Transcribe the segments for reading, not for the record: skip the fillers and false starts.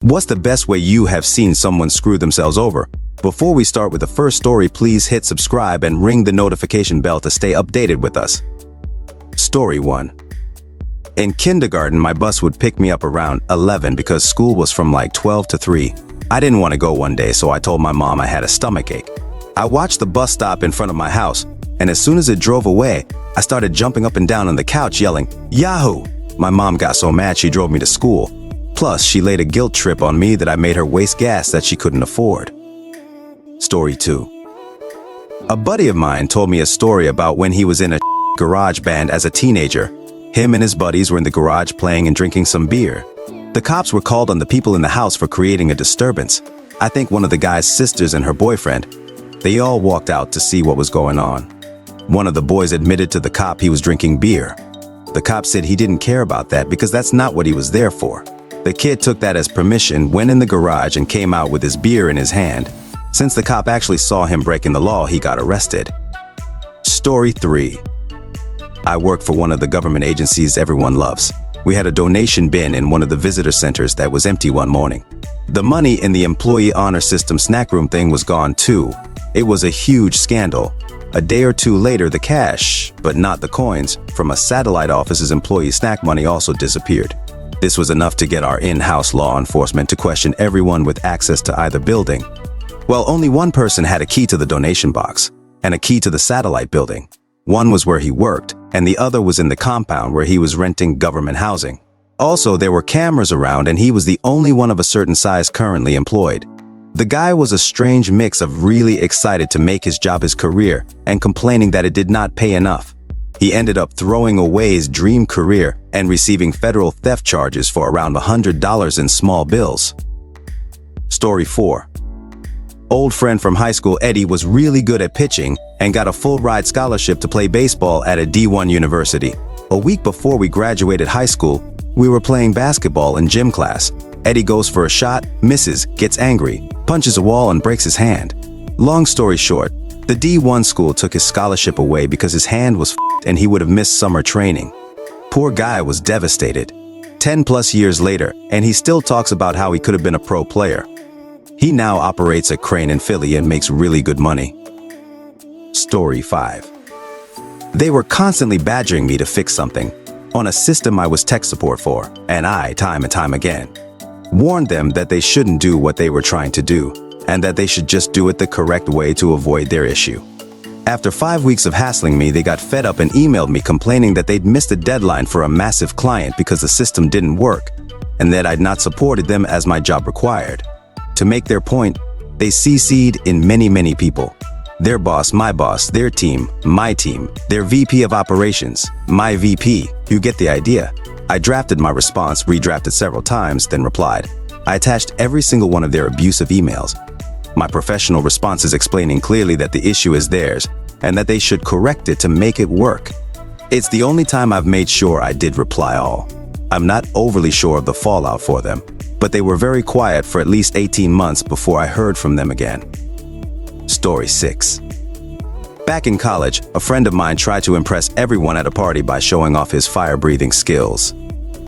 What's the best way you have seen someone screw themselves over? Before we start with the first story, please hit subscribe and ring the notification bell to stay updated with us. Story 1. In kindergarten, my bus would pick me up around 11 because school was from like 12 to 3. I didn't want to go one day, so I told my mom I had a stomachache. I watched the bus stop in front of my house, and as soon as it drove away, I started jumping up and down on the couch yelling, "Yahoo!" My mom got so mad she drove me to school. Plus, she laid a guilt trip on me that I made her waste gas that she couldn't afford. Story 2. A buddy of mine told me a story about when he was in a garage band as a teenager. Him and his buddies were in the garage playing and drinking some beer. The cops were called on the people in the house for creating a disturbance. I think one of the guy's sisters and her boyfriend. They all walked out to see what was going on. One of the boys admitted to the cop he was drinking beer. The cop said he didn't care about that because that's not what he was there for. The kid took that as permission, went in the garage and came out with his beer in his hand. Since the cop actually saw him breaking the law, he got arrested. Story 3. I work for one of the government agencies everyone loves. We had a donation bin in one of the visitor centers that was empty one morning. The money in the employee honor system snack room thing was gone too. It was a huge scandal. A day or two later, the cash, but not the coins, from a satellite office's employee snack money also disappeared. This was enough to get our in-house law enforcement to question everyone with access to either building. Well, only one person had a key to the donation box and a key to the satellite building. One was where he worked, and the other was in the compound where he was renting government housing. Also, there were cameras around, and he was the only one of a certain size currently employed. The guy was a strange mix of really excited to make his job his career and complaining that it did not pay enough. He ended up throwing away his dream career and receiving federal theft charges for around $100 in small bills. Story 4. Old friend from high school Eddie was really good at pitching and got a full-ride scholarship to play baseball at a D1 university. A week before we graduated high school, we were playing basketball in gym class. Eddie goes for a shot, misses, gets angry, punches a wall and breaks his hand. Long story short, the D1 school took his scholarship away because his hand was f***ed and he would have missed summer training. Poor guy was devastated. 10+ years later, and he still talks about how he could have been a pro player. He now operates a crane in Philly and makes really good money. Story 5. They were constantly badgering me to fix something on a system I was tech support for, and I, time and time again, warned them that they shouldn't do what they were trying to do, and that they should just do it the correct way to avoid their issue. After 5 weeks of hassling me, they got fed up and emailed me complaining that they'd missed a deadline for a massive client because the system didn't work, and that I'd not supported them as my job required. To make their point, they CC'd in many people. Their boss, my boss, their team, my team, their VP of operations, my VP. You get the idea. I drafted my response, redrafted several times, then replied. I attached every single one of their abusive emails. My professional responses explaining clearly that the issue is theirs and that they should correct it to make it work. It's the only time I've made sure I did reply all. I'm not overly sure of the fallout for them, but they were very quiet for at least 18 months before I heard from them again. Story 6. Back in college, a friend of mine tried to impress everyone at a party by showing off his fire-breathing skills.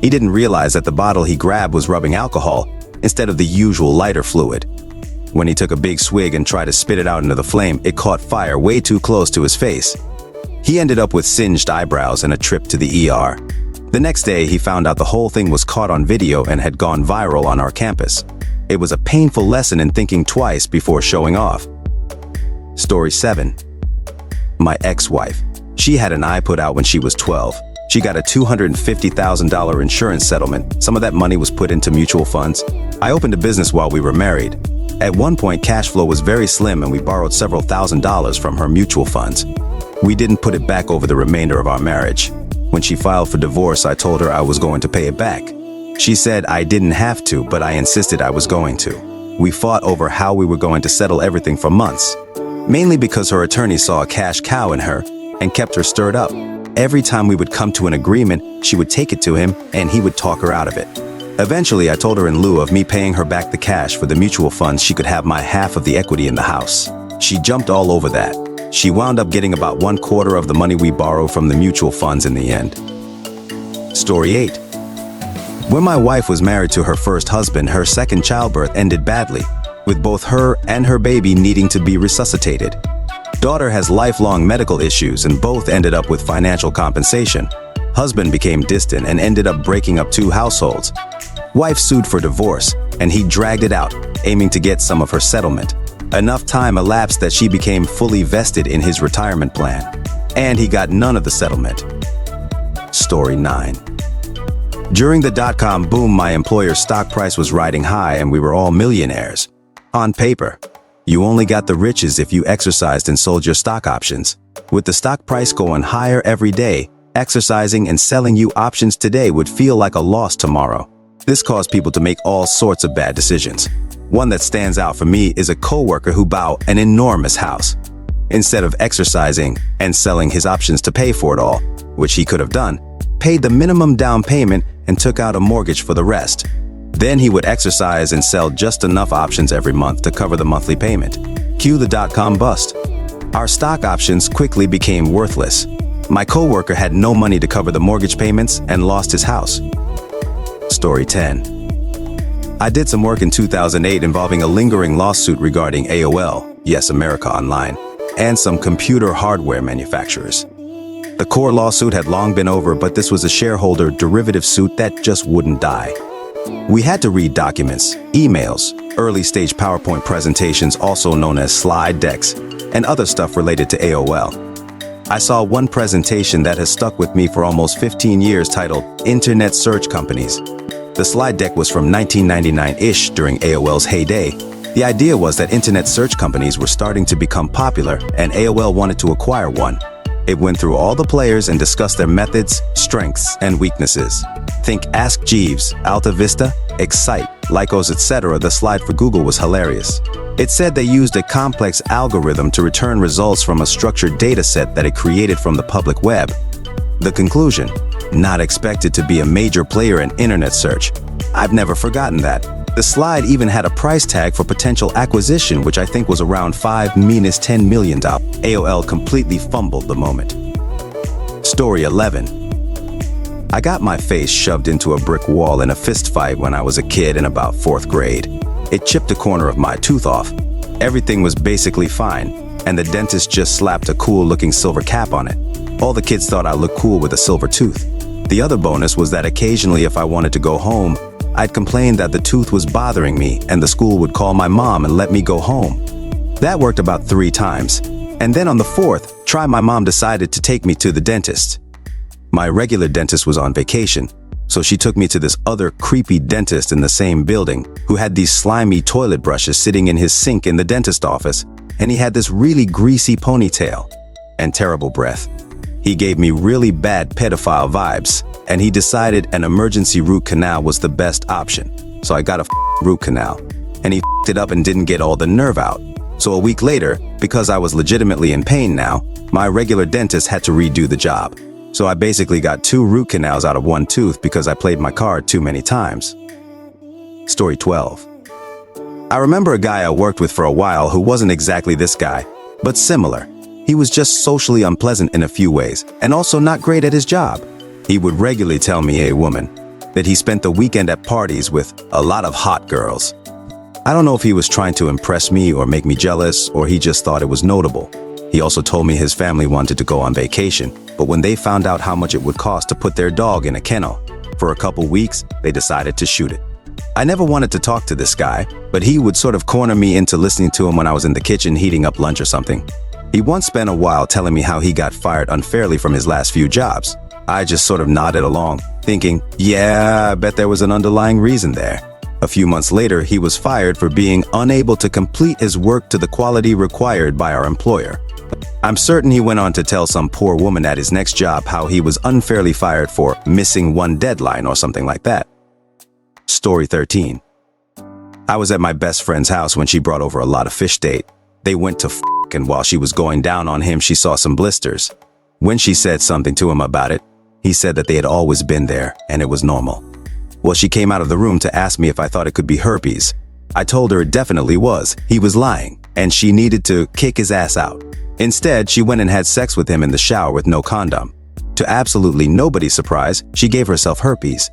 He didn't realize that the bottle he grabbed was rubbing alcohol instead of the usual lighter fluid. When he took a big swig and tried to spit it out into the flame, it caught fire way too close to his face. He ended up with singed eyebrows and a trip to the ER. The next day, he found out the whole thing was caught on video and had gone viral on our campus. It was a painful lesson in thinking twice before showing off. Story 7. My ex-wife. She had an eye put out when she was 12. She got a $250,000 insurance settlement. Some of that money was put into mutual funds. I opened a business while we were married. At one point, cash flow was very slim and we borrowed several $1,000s from her mutual funds. We didn't put it back over the remainder of our marriage. When she filed for divorce, I told her I was going to pay it back. She said I didn't have to, but I insisted I was going to. We fought over how we were going to settle everything for months, mainly because her attorney saw a cash cow in her and kept her stirred up. Every time we would come to an agreement, she would take it to him and he would talk her out of it. Eventually, I told her in lieu of me paying her back the cash for the mutual funds, she could have my half of the equity in the house. She jumped all over that. She wound up getting about 1/4 of the money we borrowed from the mutual funds in the end. Story 8. When my wife was married to her first husband, her second childbirth ended badly, with both her and her baby needing to be resuscitated. Daughter has lifelong medical issues and both ended up with financial compensation. Husband became distant and ended up breaking up two households. Wife sued for divorce, and he dragged it out, aiming to get some of her settlement. Enough time elapsed that she became fully vested in his retirement plan, and he got none of the settlement. Story 9. During the dot-com boom, my employer's stock price was riding high and we were all millionaires. On paper, you only got the riches if you exercised and sold your stock options. With the stock price going higher every day, exercising and selling you options today would feel like a loss tomorrow. This caused people to make all sorts of bad decisions. One that stands out for me is a coworker who bought an enormous house. Instead of exercising and selling his options to pay for it all, which he could have done, paid the minimum down payment and took out a mortgage for the rest. Then he would exercise and sell just enough options every month to cover the monthly payment. Cue the dot-com bust. Our stock options quickly became worthless. My coworker had no money to cover the mortgage payments and lost his house. Story 10. I did some work in 2008 involving a lingering lawsuit regarding AOL, Yes America Online, and some computer hardware manufacturers. The core lawsuit had long been over, but this was a shareholder derivative suit that just wouldn't die. We had to read documents, emails, early-stage PowerPoint presentations, also known as slide decks, and other stuff related to AOL. I saw one presentation that has stuck with me for almost 15 years titled Internet Search Companies. The slide deck was from 1999-ish, during AOL's heyday. The idea was that internet search companies were starting to become popular and AOL wanted to acquire one. It went through all the players and discussed their methods, strengths, and weaknesses. Think Ask Jeeves, Alta Vista, Excite, Lycos, etc. The slide for Google was hilarious. It said they used a complex algorithm to return results from a structured data set that it created from the public web. The conclusion: not expected to be a major player in internet search. I've never forgotten that. The slide even had a price tag for potential acquisition, which I think was around $10 million. AOL completely fumbled the moment. Story 11. I got my face shoved into a brick wall in a fist fight when I was a kid in about 4th grade. It chipped a corner of my tooth off. Everything was basically fine, and the dentist just slapped a cool-looking silver cap on it. All the kids thought I looked cool with a silver tooth. The other bonus was that occasionally, if I wanted to go home, I'd complain that the tooth was bothering me and the school would call my mom and let me go home. That worked about 3 times. And then on the 4th try, my mom decided to take me to the dentist. My regular dentist was on vacation, so she took me to this other creepy dentist in the same building who had these slimy toilet brushes sitting in his sink in the dentist office, and he had this really greasy ponytail and terrible breath. He gave me really bad pedophile vibes, and he decided an emergency root canal was the best option. So I got a root canal, and he it up and didn't get all the nerve out. So a week later, because I was legitimately in pain now, my regular dentist had to redo the job. So I basically got 2 root canals out of 1 tooth because I played my card too many times. Story 12. I remember a guy I worked with for a while who wasn't exactly this guy, but similar. He was just socially unpleasant in a few ways, and also not great at his job. He would regularly tell me, "Hey woman," that he spent the weekend at parties with a lot of hot girls. I don't know if he was trying to impress me or make me jealous, or he just thought it was notable. He also told me his family wanted to go on vacation, but when they found out how much it would cost to put their dog in a kennel, for a couple weeks, they decided to shoot it. I never wanted to talk to this guy, but he would sort of corner me into listening to him when I was in the kitchen heating up lunch or something. He once spent a while telling me how he got fired unfairly from his last few jobs. I just sort of nodded along, thinking, yeah, I bet there was an underlying reason there. A few months later, he was fired for being unable to complete his work to the quality required by our employer. I'm certain he went on to tell some poor woman at his next job how he was unfairly fired for missing one deadline or something like that. Story 13. I was at my best friend's house when she brought over a lot of fish date. They went to and while she was going down on him, she saw some blisters. When she said something to him about it, he said that they had always been there and it was normal. Well, she came out of the room to ask me if I thought it could be herpes. I told her it definitely was. He was lying, and she needed to kick his ass out. Instead, she went and had sex with him in the shower with no condom. To absolutely nobody's surprise, she gave herself herpes.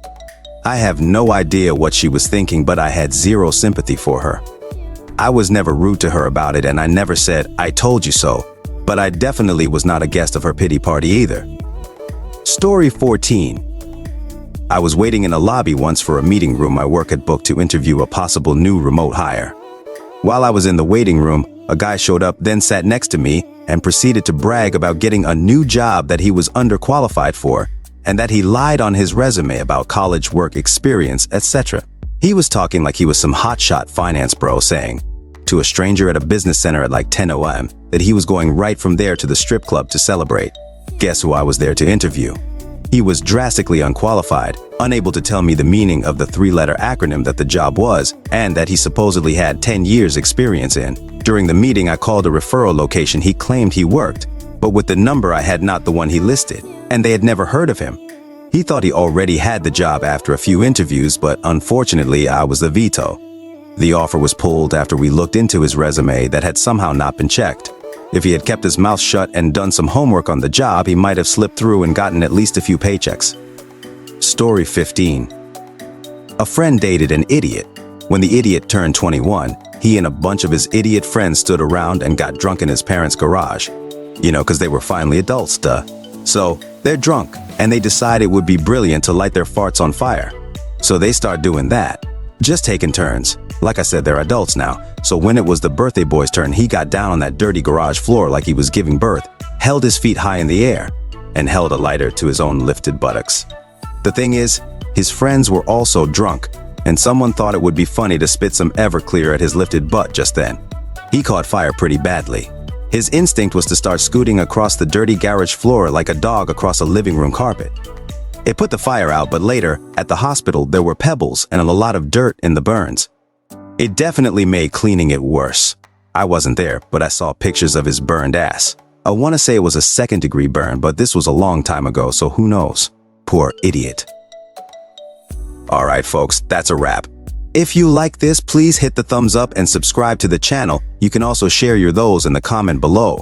I have no idea what she was thinking, but I had zero sympathy for her. I was never rude to her about it, and I never said, "I told you so," but I definitely was not a guest of her pity party either. Story 14. I was waiting in a lobby once for a meeting room my work had booked to interview a possible new remote hire. While I was in the waiting room, a guy showed up, then sat next to me and proceeded to brag about getting a new job that he was underqualified for and that he lied on his resume about college work experience, etc. He was talking like he was some hotshot finance bro, saying to a stranger at a business center at like 10 a.m. that he was going right from there to the strip club to celebrate. Guess who I was there to interview? He was drastically unqualified, unable to tell me the meaning of the three-letter acronym that the job was, and that he supposedly had 10 years experience in. During the meeting, I called a referral location he claimed he worked, but with the number I had not the one he listed, and they had never heard of him. He thought he already had the job after a few interviews, but unfortunately I was the veto. The offer was pulled after we looked into his resume that had somehow not been checked. If he had kept his mouth shut and done some homework on the job, he might have slipped through and gotten at least a few paychecks. Story 15. A friend dated an idiot. When the idiot turned 21, he and a bunch of his idiot friends stood around and got drunk in his parents' garage. You know, because they were finally adults, duh. So, they're drunk, and they decide it would be brilliant to light their farts on fire. So they start doing that. Just taking turns. Like I said, they're adults now, so when it was the birthday boy's turn, he got down on that dirty garage floor like he was giving birth, held his feet high in the air, and held a lighter to his own lifted buttocks. The thing is, his friends were also drunk, and someone thought it would be funny to spit some Everclear at his lifted butt just then. He caught fire pretty badly. His instinct was to start scooting across the dirty garage floor like a dog across a living room carpet. It put the fire out, but later, at the hospital, there were pebbles and a lot of dirt in the burns. It definitely made cleaning it worse. I wasn't there, but I saw pictures of his burned ass. I want to say it was a second-degree burn, but this was a long time ago, so who knows? Poor idiot. Alright folks, that's a wrap. If you like this, please hit the thumbs up and subscribe to the channel. You can also share your those in the comment below.